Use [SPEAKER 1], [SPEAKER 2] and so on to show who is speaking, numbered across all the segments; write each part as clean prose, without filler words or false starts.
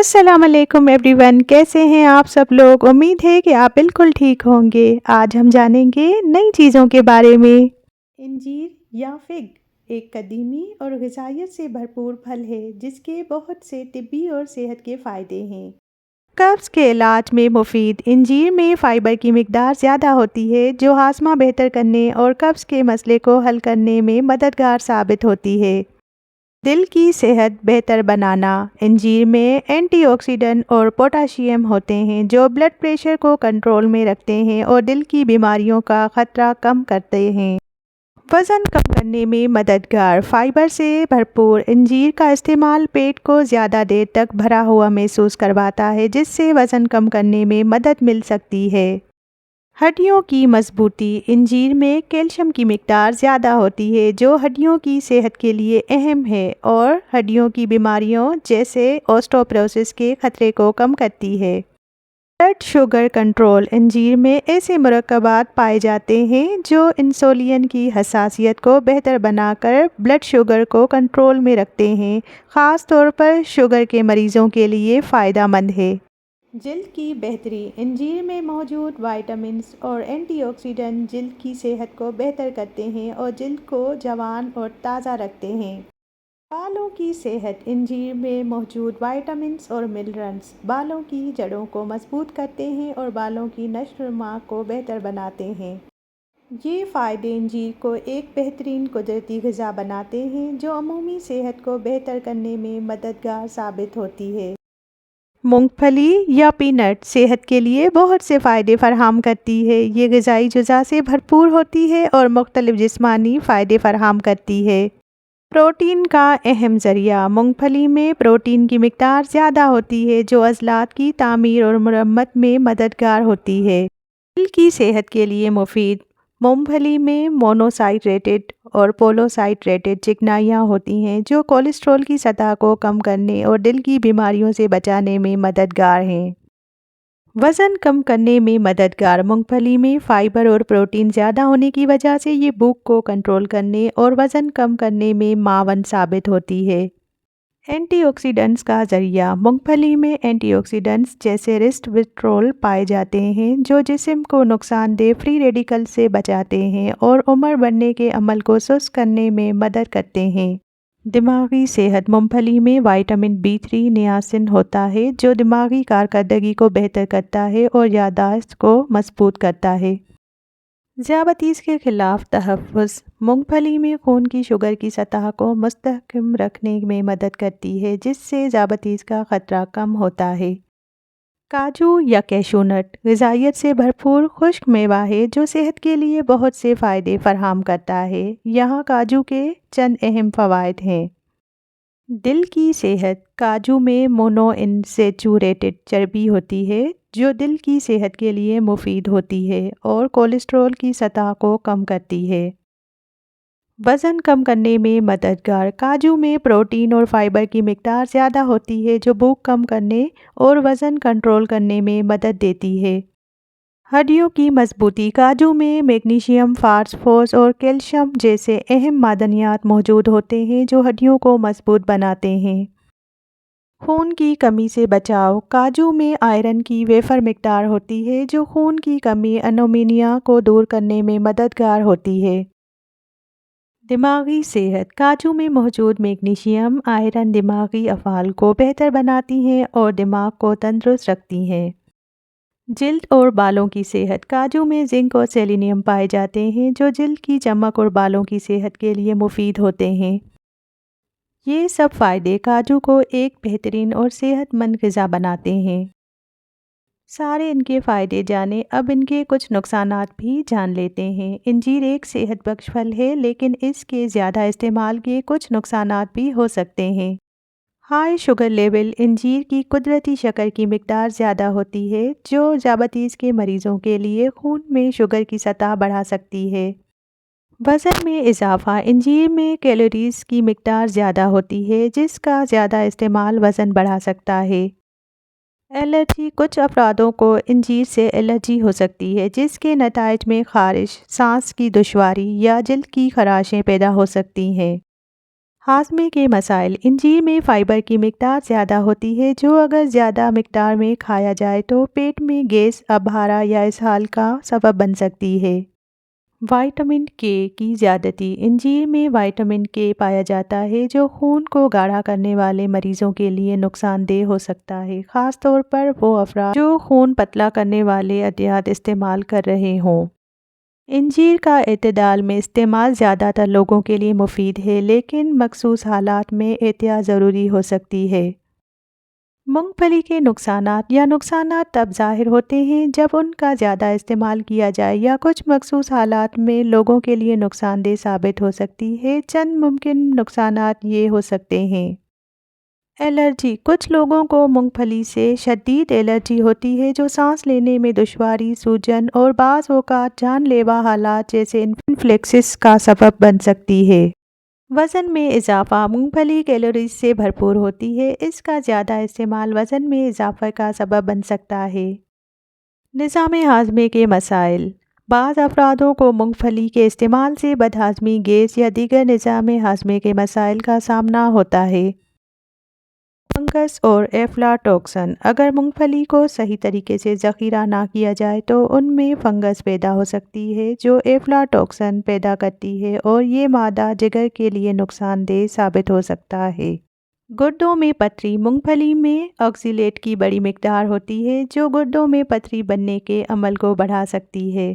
[SPEAKER 1] السلام علیکم every one, کیسے ہیں آپ سب لوگ؟ امید ہے کہ آپ بالکل ٹھیک ہوں گے۔ آج ہم جانیں گے نئی چیزوں کے بارے میں۔ انجیر یا فگ ایک قدیمی اور غذائیت سے بھرپور پھل ہے جس کے بہت سے طبی اور صحت کے فائدے ہیں۔ قبض کے علاج میں مفید۔ انجیر میں فائبر کی مقدار زیادہ ہوتی ہے جو ہاضمہ بہتر کرنے اور قبض کے مسئلے کو حل کرنے میں مددگار ثابت ہوتی ہے۔ دل کی صحت بہتر بنانا۔ انجیر میں اینٹی آکسیڈنٹ اور پوٹاشیم ہوتے ہیں جو بلڈ پریشر کو کنٹرول میں رکھتے ہیں اور دل کی بیماریوں کا خطرہ کم کرتے ہیں۔ وزن کم کرنے میں مددگار۔ فائبر سے بھرپور انجیر کا استعمال پیٹ کو زیادہ دیر تک بھرا ہوا محسوس کرواتا ہے جس سے وزن کم کرنے میں مدد مل سکتی ہے۔ ہڈیوں کی مضبوطی۔ انجیر میں کیلشیم کی مقدار زیادہ ہوتی ہے جو ہڈیوں کی صحت کے لیے اہم ہے اور ہڈیوں کی بیماریوں جیسے اوسٹوپروسس کے خطرے کو کم کرتی ہے۔ Blood sugar control. انجیر میں ایسے مرکبات پائے جاتے ہیں جو انسولین کی حساسیت کو بہتر بنا کر بلڈ شوگر کو کنٹرول میں رکھتے ہیں، خاص طور پر شوگر کے مریضوں کے لیے فائدہ مند ہے۔ جلد کی بہتری۔ انجیر میں موجود وائٹامنز اور اینٹی آکسیڈنٹ جلد کی صحت کو بہتر کرتے ہیں اور جلد کو جوان اور تازہ رکھتے ہیں۔ بالوں کی صحت۔ انجیر میں موجود وائٹامنز اور منرلز بالوں کی جڑوں کو مضبوط کرتے ہیں اور بالوں کی نشو و نما کو بہتر بناتے ہیں۔ یہ فائدے انجیر کو ایک بہترین قدرتی غذا بناتے ہیں جو عمومی صحت کو بہتر کرنے میں مددگار ثابت ہوتی ہے۔ مونگ پھلی یا پینٹ صحت کے لیے بہت سے فائدے فراہم کرتی ہے۔ یہ غذائی اجزاء سے بھرپور ہوتی ہے اور مختلف جسمانی فائدے فراہم کرتی ہے۔ پروٹین کا اہم ذریعہ۔ مونگ پھلی میں پروٹین کی مقدار زیادہ ہوتی ہے جو عضلات کی تعمیر اور مرمت میں مددگار ہوتی ہے۔ دل کی صحت کے لیے مفید۔ مونگ پھلی میں مونوسائٹریٹڈ اور پولوسائٹریٹڈ چکنائیاں ہوتی ہیں جو کولیسٹرول کی سطح کو کم کرنے اور دل کی بیماریوں سے بچانے میں مددگار ہیں۔ وزن کم کرنے میں مددگار۔ مونگ پھلی میں فائبر اور پروٹین زیادہ ہونے کی وجہ سے یہ بھوک کو کنٹرول کرنے اور وزن کم کرنے میں معاون ثابت ہوتی ہے۔ اینٹی آکسیڈنٹس کا ذریعہ۔ مونگ پھلی میں اینٹی آکسیڈنٹس جیسے ریسویٹرول پائے جاتے ہیں جو جسم کو نقصان دہ فری ریڈیکل سے بچاتے ہیں اور عمر بڑھنے کے عمل کو سست کرنے میں مدد کرتے ہیں۔ دماغی صحت۔ مونگ پھلی میں وٹامن B3 نیاسین ہوتا ہے جو دماغی کارکردگی کو بہتر کرتا ہے اور یادداشت کو مضبوط کرتا ہے۔ ذیابیطس کے خلاف تحفظ۔ مونگ پھلی میں خون کی شوگر کی سطح کو مستحکم رکھنے میں مدد کرتی ہے جس سے ذیابیطس کا خطرہ کم ہوتا ہے۔ کاجو یا کیشو نٹ غذائیت سے بھرپور خشک میوہ ہے جو صحت کے لیے بہت سے فائدے فراہم کرتا ہے۔ یہاں کاجو کے چند اہم فوائد ہیں۔ دل کی صحت۔ کاجو میں مونو انسیچوریٹڈ چربی ہوتی ہے جو دل کی صحت کے لیے مفید ہوتی ہے اور کولیسٹرول کی سطح کو کم کرتی ہے۔ وزن کم کرنے میں مددگار۔ کاجو میں پروٹین اور فائبر کی مقدار زیادہ ہوتی ہے جو بھوک کم کرنے اور وزن کنٹرول کرنے میں مدد دیتی ہے۔ ہڈیوں کی مضبوطی۔ کاجو میں میگنیشیم، فاسفورس اور کیلشیم جیسے اہم معدنیات موجود ہوتے ہیں جو ہڈیوں کو مضبوط بناتے ہیں۔ خون کی کمی سے بچاؤ۔ کاجو میں آئرن کی وافر مقدار ہوتی ہے جو خون کی کمی انیمیا کو دور کرنے میں مددگار ہوتی ہے۔ دماغی صحت۔ کاجو میں موجود میگنیشیم آئرن دماغی افعال کو بہتر بناتی ہیں اور دماغ کو تندرست رکھتی ہیں۔ جلد اور بالوں کی صحت۔ کاجو میں زنک اور سیلینیم پائے جاتے ہیں جو جلد کی چمک اور بالوں کی صحت کے لیے مفید ہوتے ہیں۔ یہ سب فائدے کاجو کو ایک بہترین اور صحت مند غذا بناتے ہیں۔ سارے ان کے فائدے جانیں، اب ان کے کچھ نقصانات بھی جان لیتے ہیں۔ انجیر ایک صحت بخش پھل ہے لیکن اس کے زیادہ استعمال کے کچھ نقصانات بھی ہو سکتے ہیں۔ High sugar level. انجیر کی قدرتی شکر کی مقدار زیادہ ہوتی ہے جو ذیابیطس کے مریضوں کے لیے خون میں شوگر کی سطح بڑھا سکتی ہے۔ وزن میں اضافہ۔ انجیر میں کیلوریز کی مقدار زیادہ ہوتی ہے جس کا زیادہ استعمال وزن بڑھا سکتا ہے۔ الرجی۔ کچھ افرادوں کو انجیر سے الرجی ہو سکتی ہے جس کے نتائج میں خارش، سانس کی دشواری یا جلد کی خراشیں پیدا ہو سکتی ہیں۔ ہاضمے کے مسائل۔ انجیر میں فائبر کی مقدار زیادہ ہوتی ہے جو اگر زیادہ مقدار میں کھایا جائے تو پیٹ میں گیس، ابہارا یا اسہال کا سبب بن سکتی ہے۔ وٹامن کے کی زیادتی۔ انجیر میں وٹامن کے پایا جاتا ہے جو خون کو گاڑھا کرنے والے مریضوں کے لیے نقصان دہ ہو سکتا ہے، خاص طور پر وہ افراد جو خون پتلا کرنے والے ادویات استعمال کر رہے ہوں۔ انجیر کا اعتدال میں استعمال زیادہ تر لوگوں کے لیے مفید ہے، لیکن مخصوص حالات میں احتیاط ضروری ہو سکتی ہے۔ مونگ پھلی کے نقصانات یا نقصانات تب ظاہر ہوتے ہیں جب ان کا زیادہ استعمال کیا جائے یا کچھ مخصوص حالات میں لوگوں کے لیے نقصان دہ ثابت ہو سکتی ہے۔ چند ممکن نقصانات یہ ہو سکتے ہیں۔ الرجی۔ کچھ لوگوں کو مونگ پھلی سے شدید الرجی ہوتی ہے جو سانس لینے میں دشواری، سوجن اور بعض اوقات جان لیوا حالات جیسے انفلیکسس کا سبب بن سکتی ہے۔ وزن میں اضافہ۔ مونگ پھلی کیلوریز سے بھرپور ہوتی ہے، اس کا زیادہ استعمال وزن میں اضافے کا سبب بن سکتا ہے۔ نظام ہاضمے کے مسائل۔ بعض افرادوں کو مونگ پھلی کے استعمال سے بدہضمی، گیس یا دیگر نظام ہاضمے کے مسائل کا سامنا ہوتا ہے۔ فنگس اور ایفلاٹوکسن۔ اگر مونگ پھلی کو صحیح طریقے سے ذخیرہ نہ کیا جائے تو ان میں فنگس پیدا ہو سکتی ہے جو ایفلاٹوکسن پیدا کرتی ہے اور یہ مادہ جگر کے لیے نقصان دہ ثابت ہو سکتا ہے۔ گردوں میں پتھری۔ مونگ پھلی میں آکسیلیٹ کی بڑی مقدار ہوتی ہے جو گردوں میں پتھری بننے کے عمل کو بڑھا سکتی ہے۔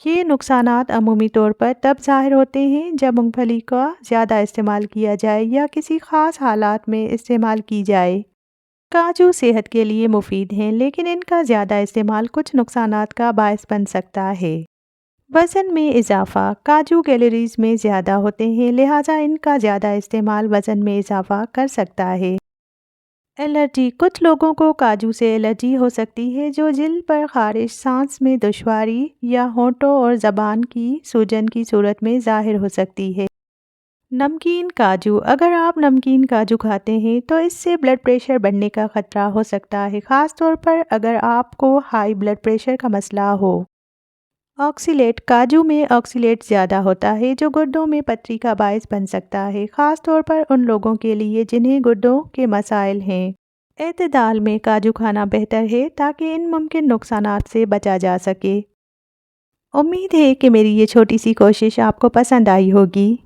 [SPEAKER 1] یہ نقصانات عمومی طور پر تب ظاہر ہوتے ہیں جب مونگ پھلی کا زیادہ استعمال کیا جائے یا کسی خاص حالات میں استعمال کی جائے۔ کاجو صحت کے لیے مفید ہیں لیکن ان کا زیادہ استعمال کچھ نقصانات کا باعث بن سکتا ہے۔ وزن میں اضافہ۔ کاجو کیلوریز میں زیادہ ہوتے ہیں لہٰذا ان کا زیادہ استعمال وزن میں اضافہ کر سکتا ہے۔ الرجی۔ کچھ لوگوں کو کاجو سے الرجی ہو سکتی ہے جو جلد پر خارش، سانس میں دشواری یا ہونٹوں اور زبان کی سوجن کی صورت میں ظاہر ہو سکتی ہے۔ نمکین کاجو۔ اگر آپ نمکین کاجو کھاتے ہیں تو اس سے بلڈ پریشر بڑھنے کا خطرہ ہو سکتا ہے، خاص طور پر اگر آپ کو ہائی بلڈ پریشر کا مسئلہ ہو۔ آکسیلیٹ۔ کاجو میں آکسیلیٹ زیادہ ہوتا ہے جو گردوں میں پتھری کا باعث بن سکتا ہے، خاص طور پر ان لوگوں کے لیے جنہیں گردوں کے مسائل ہیں۔ اعتدال میں کاجو کھانا بہتر ہے تاکہ ان ممکن نقصانات سے بچا جا سکے۔ امید ہے کہ میری یہ چھوٹی سی کوشش آپ کو پسند آئی ہوگی۔